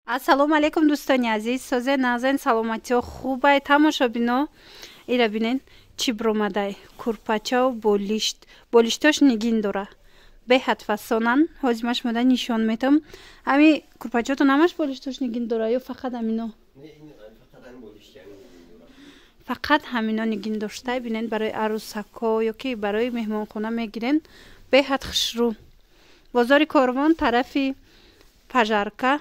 ассалому алайкум дӯстони азиз, созе назен саломатиё хубай тамошобино. ира бинен чӣ бромадай курпачав болиштош нигин дора беҳад фасонан ҳозимаш мода нишон метам. Ами курпачавто намаш болиштош нигин дора ё фақат амино? Фақат ҳамино нигин доштай бинен барои арӯсако ёки барои меҳмонхона мегирен. Беҳад хушрӯ. Бозори Корвон тарафи Пажарка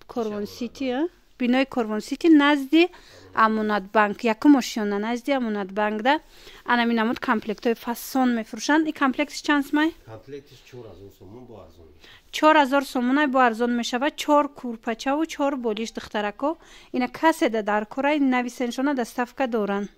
Корвон Сити, бинои Корвон Сити назди Амонатбанк, якум ошёна назди Амонатбанкда анами намуд комплектои фасон мефурӯшанд. И комплектиш чанд сомай? Комплектиш 4000 сомон бо арзон. 4000 сомонай бо арзон мешавад. 4 курпачаву 4 болиш духтарако. Ина каседа дар кора нависеншона доставка доранд.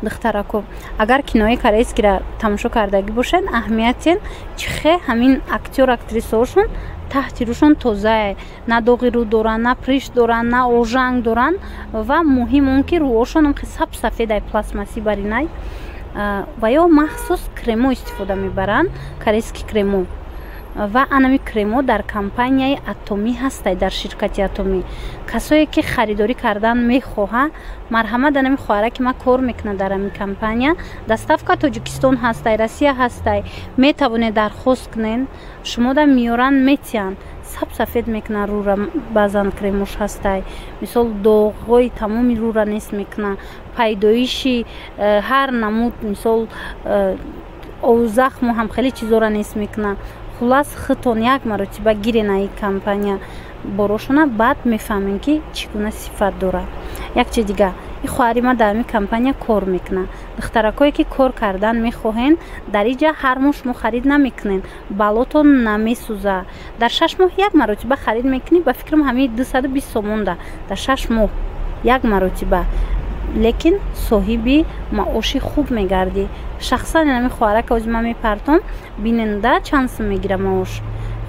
Духтарако, агар кинои корейскиро тамошо кардагӣ бошед, аҳамиятен чихе ҳамин актёр актрисаошон таҳти рӯшон тозае, на доғи рӯ доранд, на приш доранд, на ожанг доранд ва муҳим он ки рӯошон саб сафедай пластмассӣ баринай ва ё махсус кремо истифода мебаранд, корейски кремо. Ва анами кремо дар компанияи Атоми ҳастай, дар ширкати Атоми. Касое ки харидорӣ кардан мехоҳа, марҳамат анами хоҳараки ма кор мекуна дар ами компания. Доставка Тоҷикистон ҳастай, Россия ҳастай. Метавонед дархост кунен, шумода миёран метиҳан. Саб сафед мекуна рӯра, баъзан кремош ҳастай. Мисол доғҳои тамоми рӯра нест мекуна. Пайдоиши ҳар намуд, мисол захму ҳам хеле чизора нест мекуна. Хулас хитон як маротиба гирен аи компания борошона, баъд мефаҳмем ки чӣ гуна сифат дора. Як чи дига, и хоҳари ма дар ами компания кор мекуна. Духтаракое ки кор кардан мехоҳен, дар инҷа ҳар моҳ шумо харид намекунен, балотон намесӯза. Дар 6 моҳ як маротиба харид мекунӣ, ба фикрам ҳамин 220 сомонда дар 6 моҳ як маротиба. Лекин соҳиби маоши хуб мегардӣ. Шахсан ами хоҳарака ози ма мепартом, биненда чанд сум мегира маош.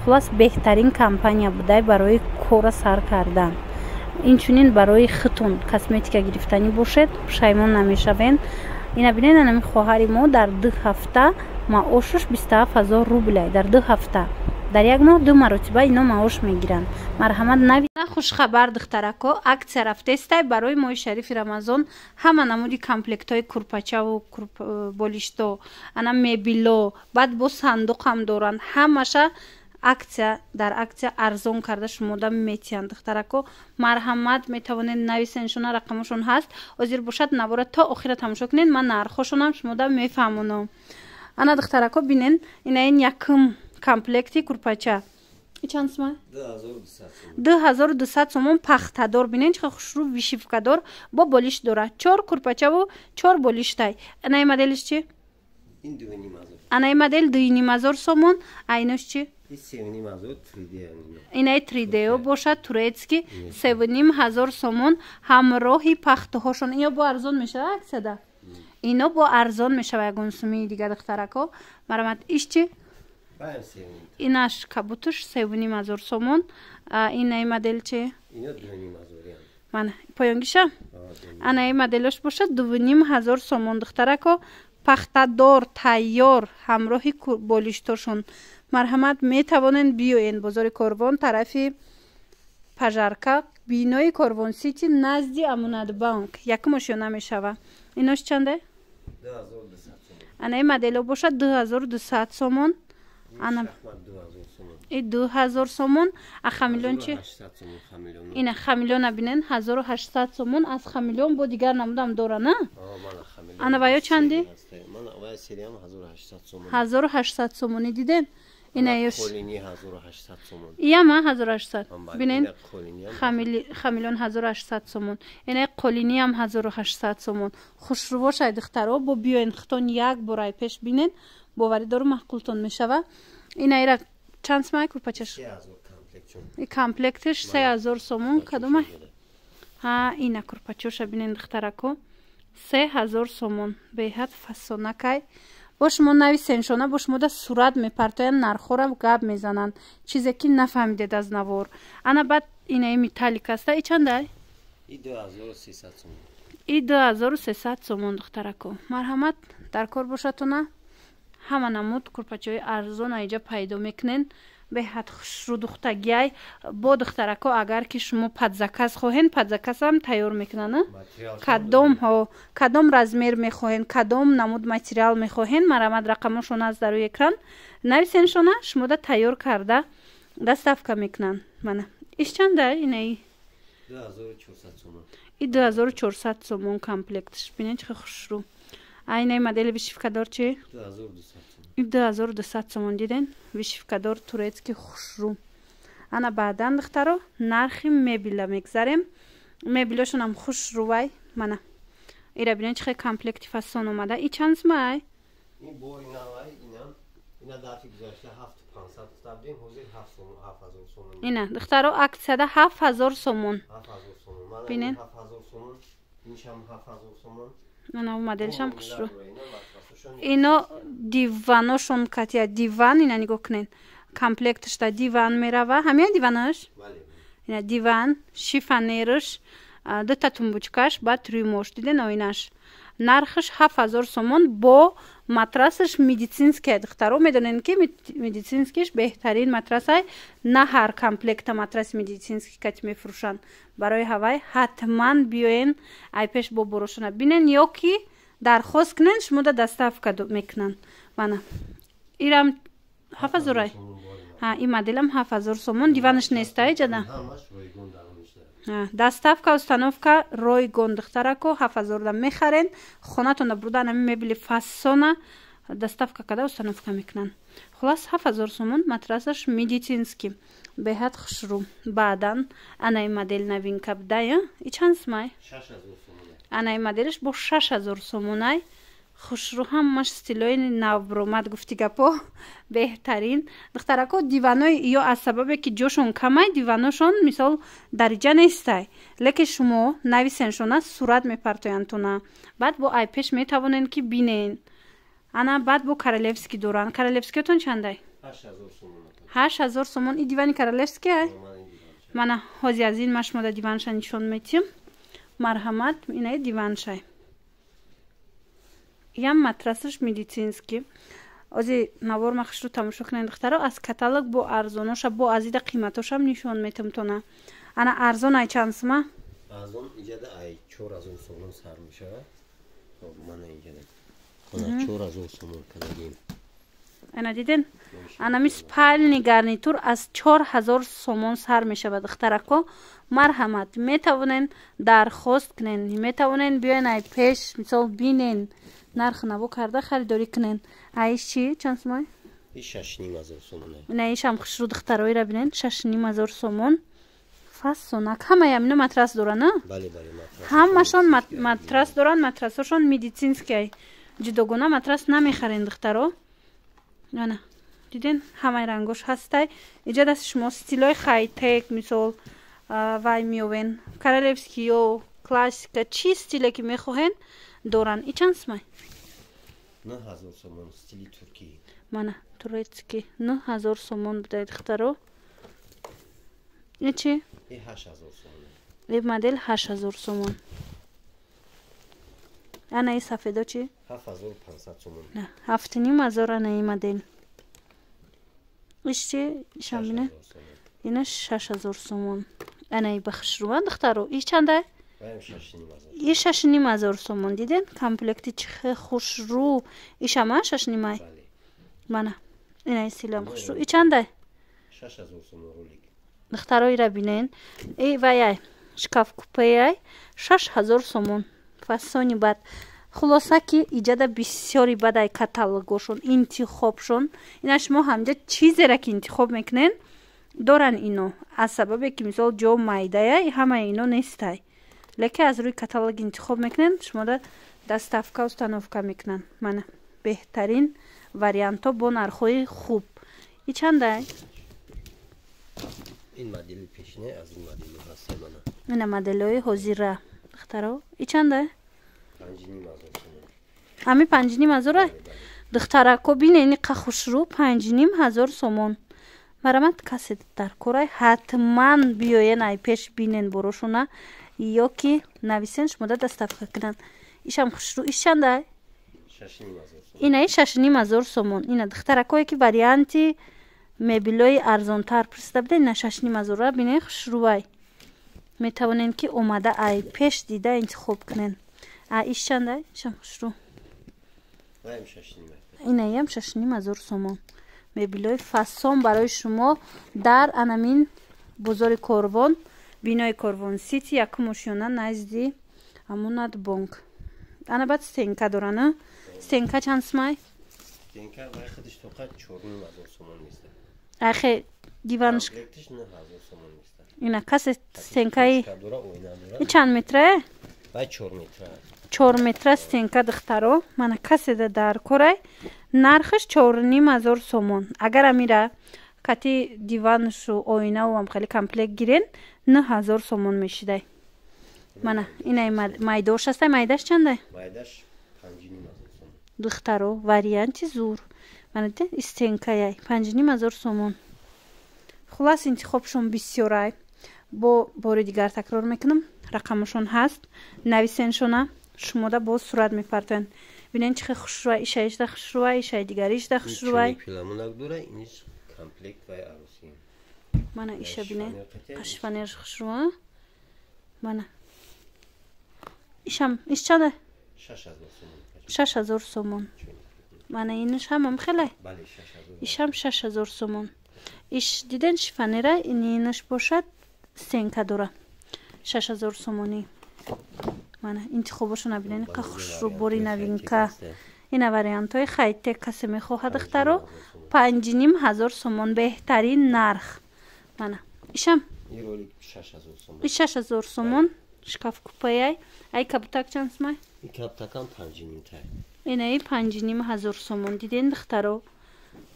Хулас беҳтарин компания будай барои кора сар кардан. Инчунин барои хитон косметика гирифтанӣ бошед, пушаймон намешавен. Ина бинен ами хоҳари мо дар 2 ҳафта маошаш 27000 рублай. Дар 2 ҳафта дар як моҳ 2 маротиба ино маош мегиранд. Марҳамат нави хушхабар духтарако, аксия рафтестай барои моҳи шарифи Рамазон ҳама намуди комплектои курпачаву болишто, ана мебило, баъд бо сандуқам доранд. Ҳамаша аксия дар аксия арзон карда шумода метиҳанд. Духтарако, марҳамат метавонед нависеншона, рақамошон ҳаст. Озир бошад навора то охира тамошо кунед, ман нархошонам шумода мефаҳмонам. Ана духтарако бинен, ина ин якум комплекти курпача чанд сомон? 2200 сомон пахтадор. Бинен чӣ хушрӯ вишивкадор бо болиш дора. 4 курпачаву 4 болиштай. Анаи моделиш чи? Анаи модел 2500 сомон. Айнош чи? Инаи 3D бошад, турецки 7500 сомон ҳамроҳи пахтуҳошон. Ино бо арзон мешавад аксияда? Ино бо арзон мешавад ягон сумии дига духтарако. Марамат иш чи? Инаш кабутуш 7500 сомон. Инаи модель чи? Мана поёнгиша? Анаи моделош бошад 2500 сомон духтарако. Пахтадор тайёр ҳамроҳи болиштошон. Марҳамат метавонен биёен бозори Корвон тарафи Пажарка, бинои Корвон Сити назди Амонатбанк. Якум ошёна мешава. Инош чанде? 2200 сомон. Анаи модело бошад 2200 сомон. Ана 2000 сомон. А хамилён чи? Ина хамилёна бинен 1800 сомон. Аз хамилён бо дигар намудам дора, на? Ана ваё чанди? 1800 сомони диден. Ина ёш колини 1800 сомон. Яма 1800. Бинен хамилён 1800 сомон. Ина қолини ам 1800 сомон. Хушрӯвошай духтаро, бо биёен хитон як борай пеш бинен. Боваридору маҳқултон мешава. Ина ира чанд сомай курпачаш? 3000 комплектшон. И комплектиш 3000 сомон кадомай? Ҳа, ина курпачоша бинен духтарако. 3000 сомон. Беҳад фасонакай. Бо шумо нависеншона, бо шумо да сурат мепартоян, нархора гап мезананд. Чизе ки нафаҳмидед аз навор. Ана баъд инаи металлик аста. И чандай? И 2300 сомон. И 2300 сомон духтарако. Марҳамат дар кор бошатона. Ҳама намуд курпачаҳои арзон аиҷа пайдо мекунен. беҳад хушрӯ духтагиай бо духтарако агар ки шумо падзаказ хоҳен падзаказам тайёр мекунанд кадом размер мехоҳен кадом намуд материал мехоҳен марамад рақамошон аст дар рӯи экран нависеншона шумода тайёр карда доставка мекунанд мана иш чанда инаи 2400 сомон 2400 сомон комплектш бинен чӣ хушрӯ айнаи модели вишивкадор чи 2200 сомон диден вишивкадор турецки хушрӯ ана баъдан духтаро нархи мебела мегзарем мебелошонам хушрӯвай мана ира бинен чӣ комплекти фасон омада и чанд сомай این بو اینا دفعه گذشته 7500 گفتم حوزه 7000 سومون اینا دخترا اکسده 7000 سومون 7000 سومون ببینین 7000 سومون اینشم 7000 سومون انا اون مدلش هم خوشرو اینا دیواناشون کاتیا دیوان اینا نگاه کنین کامپلکتش تا دیوان میروه همین دیوانش اینا دیوان شیفانرش دو تا تنبوچکاش بعد روی مش دیدن ایناش нархш 7000 сомон бо матрасш медицинский духтаро медонен ки медицинскиш беҳтарин матрасай на ҳар комплекта матраси медицинский кати мефурӯшанд барои ҳавай ҳатман биёен айпеш бо борошона бинен ё ки дархост кунен шумода доставка мекунанд мана ирам 7000 ай ин моделам 7000 сомон диванш нестай ҷада доставка установка ройгон духтарако 7000 да мехарен хонатон да бурдан ами мебели фасона доставка када установка мекунанд хулас 7000 сомон матрасаш медицинский беҳад хушрӯ баъдан анаи модел новинка будая и чанд сомай 6000 сомон анаи моделиш бо 6000 сомонай хушрӯ ҳамаш стилои навбромад гуфти гапо беҳтарин духтарако диванои ё аз сабабе ки ҷошон камай диваношон мисол дариҷа нестай лекин шумо нависеншона сурат мепартояндтона баъд бо айпеш метавонен ки бинен ана баъд бо королевский доранд королевскиотон чандай 8000 сомон и дивани королевский ай мана ҳози аз ин машмода диванша нишон метим марҳамат инаи диваншай ям матрасаш медицинский ози навор махшру тамошо кунен духтаро аз каталог бо арзоноша бо азида қиматошам нишон метим тона ана арзон ай чанд сума арзон иҷада ай 4000 сомон сар мешавад мана иҷада кона 4000 сомон кадагим ана диден ана ми спальни гарнитур аз 4000 сомон сар мешавад духтарако марҳамат метавонен дархост кунен метавонен биёен ай пеш мисол бинен нарх наво карда харидорӣ кунен аиш чи чанд сомон 6500 сомон наишам хушрӯ духтароира бинен 6500 сомон фасонак ҳамаям ина матрас доранд а бале бале матрас ҳамашон матрас доранд матрасошон медицинский ҷудогона матрас намехарен духтаро ана диден ҳамаи рангош ҳастай иҷа дасти шумо стилои хайтек мисол вай меёвен королевский ё классика чи стиле ки мехоҳен доранд и чанд сомай 9000 сомон стили туркӣ мана турецкий 9000 сомон будай духтаро и чи 8000 сомон и модель 8000 сомон ана и сафедо чи 7500 сомон 7500 ана и модель иш чи шамине ина 6000 сомон ана и бахшрува духтаро и чанда и 6500 сомон диден комплекти чихе хушрӯ ишама 6500 мана ина стилам хушрӯ и чанда 6000 сомон ролик духтаро ира бинен и ваяй шкаф купеяй 6000 сомон фасони бад хулоса ки иҷада бисёри бадай каталогошон интихобшон ина шумо ҳамҷа чизера ки интихоб мекунен доран ино аз сабабе ки мисол ҷо майдая ҳамаи ино нестай лекин аз рӯи каталог интихоб мекунен шумода доставка установка мекунанд мана беҳтарин вариантҳо бо нархҳои хуб и чандай ин модели пешне аз ин модели ҳаста мана ина моделҳои ҳозира духтаро и чандай 5500 сомон ҳами 5500 духтарако бинени қа хушрӯ 5500 сомон марамат касе дар корай ҳатман биёен ай пеш бинен борошона ё ки нависен шумода доставка кунанд ишам хушрӯ иш чандай 6500 сомон инаи 6500 сомон ина духтаракое ки варианти мебелои арзонтар пурсида будед. ина 6500 бинед хушрӯвай. метавонед ки омада ай пеш дида интихоб кунед. иш чанда? ишам хушрӯ. инаям 6500 сомон. мебелои фасон барои шумо дар анамин бозори Корвон, бинои Корвон Сити, якум ошёна назди Амунат банк. ана баъд стенка дорана. стенка чанд сомай? стенка вай худиш тоқат 4000 сомон миста. ахе диванш комплектиш 9000 сомон миста. ина касе стенкаи дора ойна дора. чанд метре? вай 4 метра. 4 метра стенка духтаро. мана касе да дар корай. нархиш 4500 сомон. агар амира кати диваншу ойнаву ам хеле комплект гирен 9000 сомон мешидай. мана ина майдош аст. майдаш чанда? майдаш 5500 сомон. духтаро варианти зур. мана де стенкаяй 5500 сомон. хулас интихобшон бисёрай. бо бори дигар такрор мекунам. рақамашон ҳаст. нависеншона шумода боз сурат мепартоянд. бинен чихе хушрӯвай. иша ишда хушрӯвай. иша дигари ишда хушрӯвай. пиламунак дора. иниш комплект вай аруси. мана иша бине қашфанер хушрӯва. мана ишам иш чанда? 6000 сомон. мана иниш ҳамам хеле. бале 6000. ишам 6000 сомон. иш диден шифанера иниш бошад стенка дора. 6000 сомони. мана интихобошона бинен ка хушрӯ бори новинка. ина вариантои хайтек касе мехоҳад духтаро 5500 сомон беҳтарин нарх. мана ишам ин ролик 6000 сомон. 6000 сомон. шкаф купаяй. ай каптак чанд сомай? ин каптакам 5500. инаи 5500 сомон. диден духтаро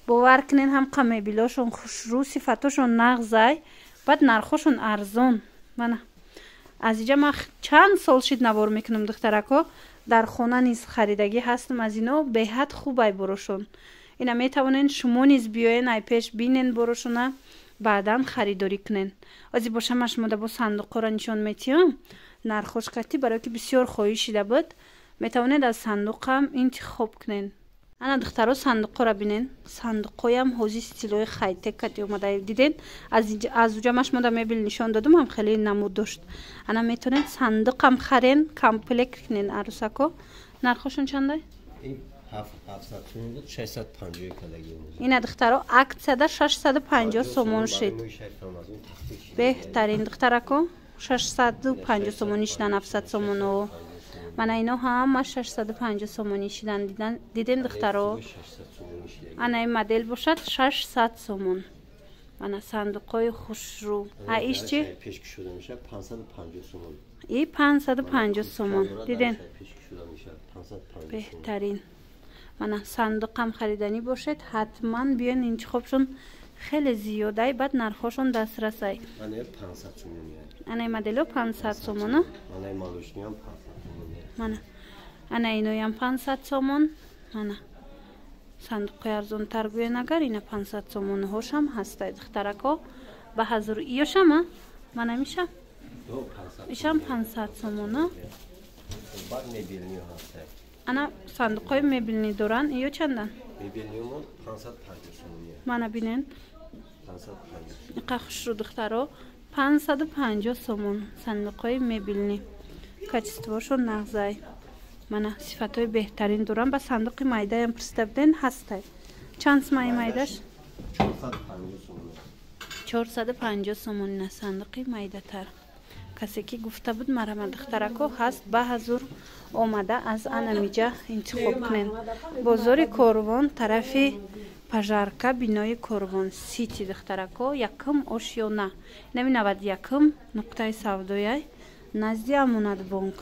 бовар кунен ҳам қамебилошон хушрӯ сифатошон нағзай баъд нархошон арзон. мана аз инҷа ман чанд сол шид навор мекунам духтарако. дар хона низ харидагӣ ҳастам аз ино беҳад хубай борошон. ина метавонен шумо низ биёен ай пеш бинен борошона баъдан харидорӣ кунен. ози бошама шумо да бо сандуқора нишон метиҳам. нархош кати барое ки бисёр хоҳӣ шида буд метавонед аз сандуқам интихоб кунен. ана духтаро сандуқора бинен. сандуқоям ҳози стилои хайтек кати омада диден. аз уҷамаш мода мебел нишон додум ҳам хеле намуд дошт. ана метавонед сандуқам харен комплект кунен арусако. нархошон чанда? 700 сомон буд 650 кадаги. ина духтаро аксияда 650 сомон шид. беҳтарин духтарако 650 сомон шидан 700 сомоно. мана ино ҳама 650 сомони шидан диден духтаро. ана ин модел бошад 600 сомон. мана сандуқои хушрӯ. а иш чи? пеш кушода мешад 550 сомон. и 550 сомон. диден? пеш кушода мешад 550. беҳтарин. мана сандуқам хариданӣ бошед ҳатман биён интихобшон хеле зиёдай баъд нархошон дастрасай. ана 500 сомон. ана ин модело 500 сомон. ана ин малошниам 500 сомон. мана ана иноям 500 сомон. мана сандуқи арзонтар гӯен агар ина 500 сомонҳошам ҳастай духтарако ба ҳазур иёшама. мана миша ишам 500 сомон. баъд мебелни ҳастай. ана сандуқои мебелни доран иё чандан? мебелниумо 550 сомон. мана бинен 550. иқа хушрӯ духтаро 550 сомон сандуқои мебелни. качествошон нағзай. мана сифатҳои беҳтарин дорам. ба сандуқи майдаям пурсида буден ҳастай. чанд сомаи майдаш? 450 сомон. 450 сомон ина сандуқи майдатар. касе ки гуфта буд марама духтарако ҳаст ба ҳазур омада аз анамиҷа интихоб кунен. бозори Корвон тарафи пажарка бинои Корвон Сити духтарако якум ошёна. нами 91 нуқтаи савдояй назди Амунат банк.